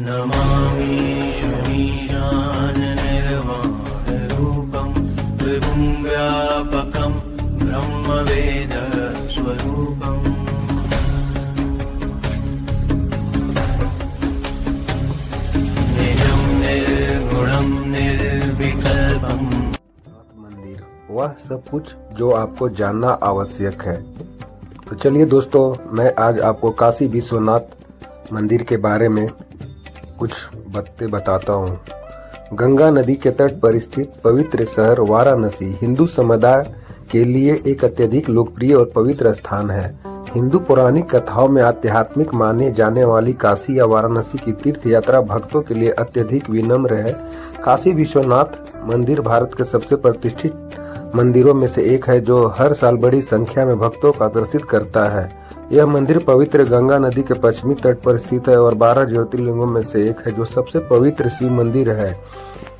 नमामि शमीशाननिर्वाणरूपं विभुं व्यापकं ब्रह्मवेदस्वरूपम् निजं निर्गुणं निर्विकल्पम्। मंदिर वह सब कुछ जो आपको जानना आवश्यक है। तो चलिए दोस्तों, मैं आज आपको काशी विश्वनाथ मंदिर के बारे में कुछ बातें बताता हूँ। गंगा नदी के तट पर स्थित पवित्र शहर वाराणसी हिंदू समुदाय के लिए एक अत्यधिक लोकप्रिय और पवित्र स्थान है। हिंदू पौराणिक कथाओं में आध्यात्मिक माने जाने वाली काशी या वाराणसी की तीर्थ यात्रा भक्तों के लिए अत्यधिक विनम्र है। काशी विश्वनाथ मंदिर भारत के सबसे प्रतिष्ठित मंदिरों में से एक है, जो हर साल बड़ी संख्या में भक्तों को आकर्षित करता है। यह मंदिर पवित्र गंगा नदी के पश्चिमी तट पर स्थित है और 12 ज्योतिर्लिंगों में से एक है, जो सबसे पवित्र शिव मंदिर है।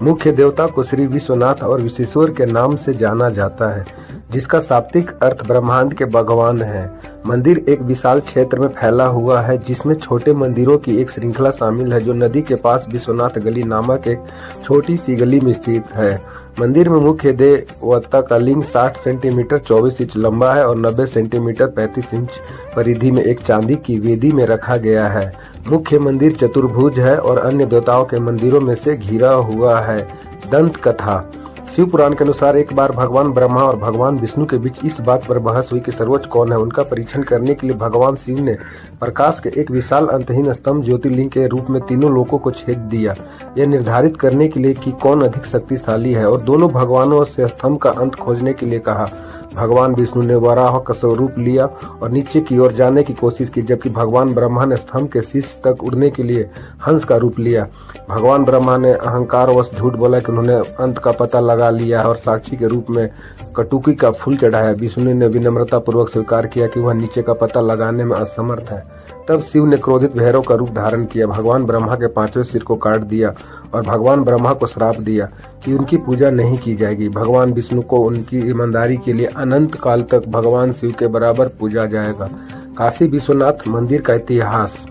मुख्य देवता को श्री विश्वनाथ और विश्वेश्वर के नाम से जाना जाता है, जिसका शाब्दिक अर्थ ब्रह्मांड के भगवान है। मंदिर एक विशाल क्षेत्र में फैला हुआ है, जिसमें छोटे मंदिरों की एक श्रृंखला शामिल है, जो नदी के पास विश्वनाथ गली नामक एक छोटी सी गली में स्थित है। मंदिर में मुख्य देवता का लिंग 60 सेंटीमीटर 24 इंच लंबा है और 90 सेंटीमीटर 35 इंच परिधि में एक चांदी की वेदी में रखा गया है। मुख्य मंदिर चतुर्भुज है और अन्य देवताओं के मंदिरों में से घिरा हुआ है। दंत कथा। शिव पुराण के अनुसार एक बार भगवान ब्रह्मा और भगवान विष्णु के बीच इस बात पर बहस हुई कि सर्वोच्च कौन है। उनका परीक्षण करने के लिए भगवान शिव ने प्रकाश के एक विशाल अंतहीन स्तंभ ज्योतिर्लिंग के रूप में तीनों लोकों को छेद दिया, यह निर्धारित करने के लिए कि कौन अधिक शक्तिशाली है, और दोनों भगवानों से स्तंभ का अंत खोजने के लिए कहा। भगवान विष्णु ने वराह का स्वरूप लिया और नीचे की ओर जाने की कोशिश की, जबकि भगवान ब्रह्मा ने स्तंभ के शीर्ष तक उड़ने के लिए हंस का रूप लिया। भगवान ब्रह्मा ने अहंकारवश झूठ बोला कि उन्होंने अंत का पता लगा लिया और साक्षी के रूप में कटुकी का फूल चढ़ाया। विष्णु ने विनम्रता पूर्वक स्वीकार किया कि वह नीचे का पता लगाने में असमर्थ है। तब शिव ने क्रोधित भैरव का रूप धारण किया, भगवान ब्रह्मा के 5वें सिर को काट दिया और भगवान ब्रह्मा को श्राप दिया कि उनकी पूजा नहीं की जाएगी। भगवान विष्णु को उनकी ईमानदारी के लिए अनंत काल तक भगवान शिव के बराबर पूजा जाएगा। काशी विश्वनाथ मंदिर का इतिहास।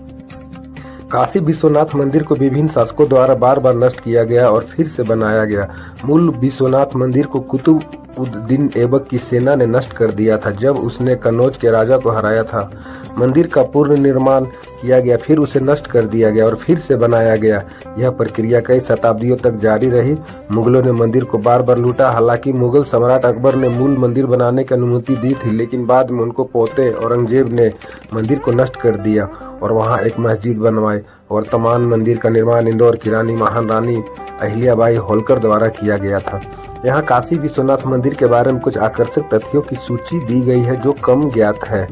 काशी विश्वनाथ मंदिर को विभिन्न शासकों द्वारा बार बार नष्ट किया गया और फिर से बनाया गया। मूल विश्वनाथ मंदिर को कुतुबुद्दीन ऐबक की सेना ने नष्ट कर दिया था, जब उसने कन्नौज के राजा को हराया था। मंदिर का पुनर्निर्माण किया गया, फिर उसे नष्ट कर दिया गया और फिर से बनाया गया। यह प्रक्रिया कई शताब्दियों तक जारी रही। मुगलों ने मंदिर को बार बार लूटा। हालांकि मुगल सम्राट अकबर ने मूल मंदिर बनाने की अनुमति दी थी, लेकिन बाद में उनको पोते औरंगजेब ने मंदिर को नष्ट कर दिया और वहां एक मस्जिद बनवाई। वर्तमान मंदिर का निर्माण इंदौर की रानी महारानी अहिल्याबाई होलकर द्वारा किया गया था। यहाँ काशी विश्वनाथ मंदिर के बारे में कुछ आकर्षक तथ्यों की सूची दी गई है, जो कम ज्ञात है।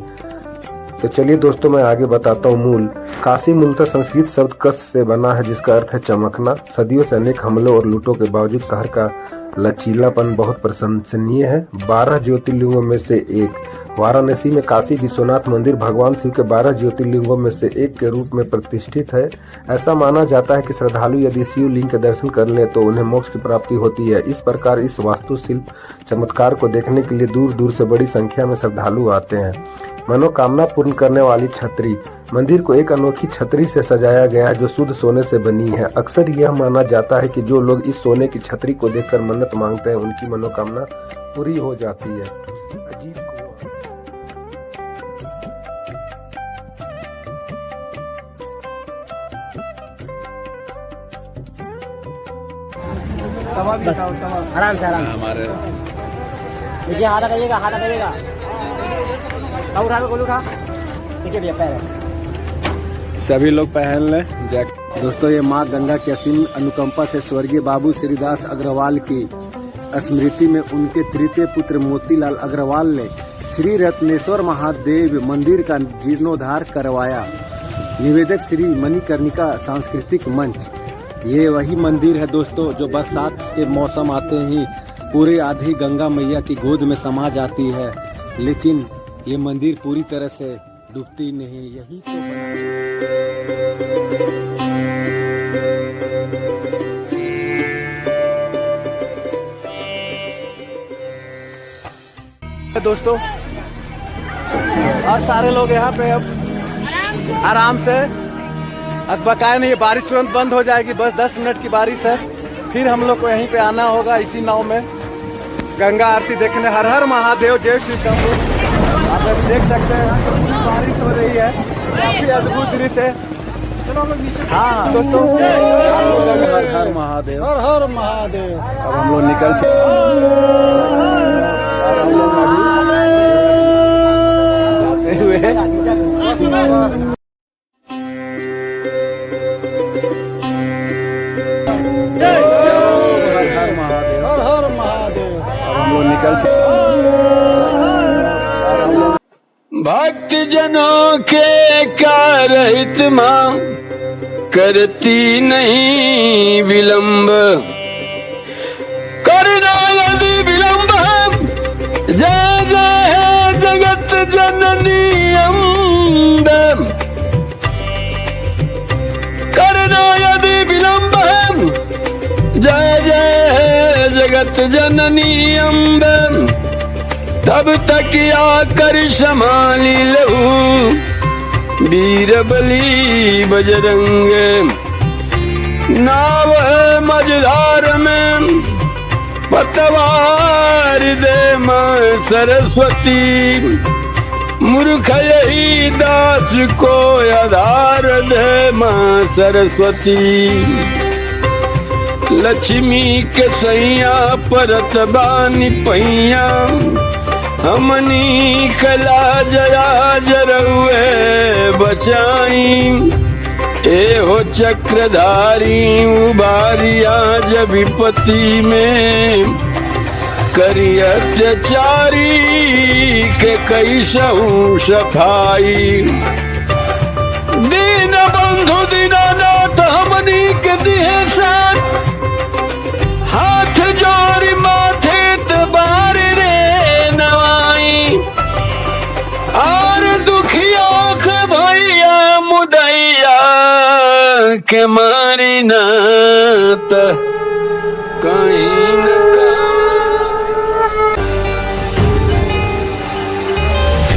तो चलिए दोस्तों, मैं आगे बताता हूँ। मूल काशी मूलतः संस्कृत शब्द कश से बना है, जिसका अर्थ है चमकना। सदियों से अनेक हमलों और लूटों के बावजूद शहर का लचीलापन बहुत प्रशंसनीय है। 12 ज्योतिर्लिंगों में से एक वाराणसी में काशी विश्वनाथ मंदिर भगवान शिव के 12 ज्योतिर्लिंगों में से एक के रूप में प्रतिष्ठित है। ऐसा माना जाता है कि श्रद्धालु यदि शिवलिंग के दर्शन कर ले तो उन्हें मोक्ष की प्राप्ति होती है। इस प्रकार इस वास्तुशिल्प चमत्कार को देखने के लिए दूर दूर से बड़ी संख्या में श्रद्धालु आते हैं। मनोकामना पूर्ण करने वाली छतरी। मंदिर को एक अनोखी छतरी से सजाया गया है, जो शुद्ध सोने से बनी है। अक्सर यह माना जाता है कि जो लोग इस सोने की छतरी को देखकर मन्नत मांगते हैं, उनकी मनोकामना पूरी हो जाती है। अजीब आराम से हमारे देखिए, हाथ लगाइएगा, हाथ लगाइएगा। उठा गोलू उठा। देखिए भैया, पैर सभी लोग पहन लें जैकेट। दोस्तों, ये माँ गंगा की असीम अनुकंपा से स्वर्गीय बाबू श्रीदास अग्रवाल की स्मृति में उनके तृतीय पुत्र मोतीलाल अग्रवाल ने श्री रत्नेश्वर महादेव मंदिर का जीर्णोद्धार करवाया। निवेदक श्री मणिकर्णिका सांस्कृतिक मंच। ये वही मंदिर है दोस्तों, जो बरसात के मौसम आते ही पूरी आधी गंगा मैया की गोद में समा जाती है, लेकिन ये मंदिर पूरी तरह से डूबती नहीं। यही तो दोस्तों, और सारे लोग यहाँ पे अब आराम से अकबकाया नहीं, ये बारिश तुरंत बंद हो जाएगी, बस 10 मिनट की बारिश है। फिर हम लोग को यहीं पे आना होगा इसी नाव में गंगा आरती देखने। हर हर महादेव, जय श्री शंभू। आप अभी देख सकते हैं बारिश हो रही है, काफी अद्भुत दृश्य है। चलो हम लोग नीचे। हाँ दोस्तों, हर हर महादेव, हर हर महादेव। अब हम लोग निकल चुके हुए हैं। भक्त जनों के कारहित मां करती नहीं विलंब, करना यदि विलंब जय जय है जगत जननी अम्ब, करना यदि विलंब जय जय है जगत जननी अम्ब, तब तक आकर संभाली लहू वीर बली बजरंग, नाव मझधार में पतवार दे मां सरस्वती, मूर्ख यही दास को आधार दे मां सरस्वती, लक्ष्मी के सैया परत बानी पैया, हमनी कला जया जरुए बचाई, ए हो चक्रधारी उबारिया जब विपत्ति में, करी अत्याचारी के कैसहू सफाई, दीन बंधु दीनानाथ हमनी के दिहे साथ, हाथ जोड़ी माथे तबार रे नवाई, और दुखियों के भैया मुदैया के मारी नात कहीं न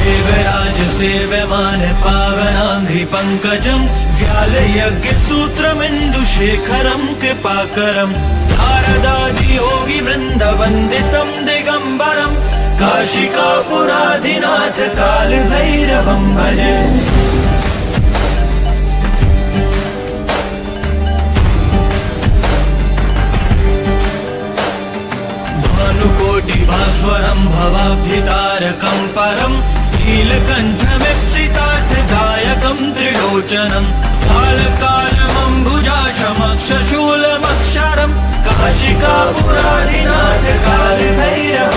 देवराज सेव्यमान पावनांघ्रि पंकजं, व्याल यज्ञ सूत्रमिन्दुशेखरं कृपाकरं, नारदादि योगी वृंद वंदितं दिगंबरं, काशिकापुराधिनाथ काल भैरवं भजे। भानुकोटि भास्वरं भवाब्धितारकं परं, नीलकण्ठमिप्सितार्थदायकं त्रिलोचनं, कालकालमम्बुजाशमक्षशूलमक्षरं, काशिकापुराधिनाथ काल भैरव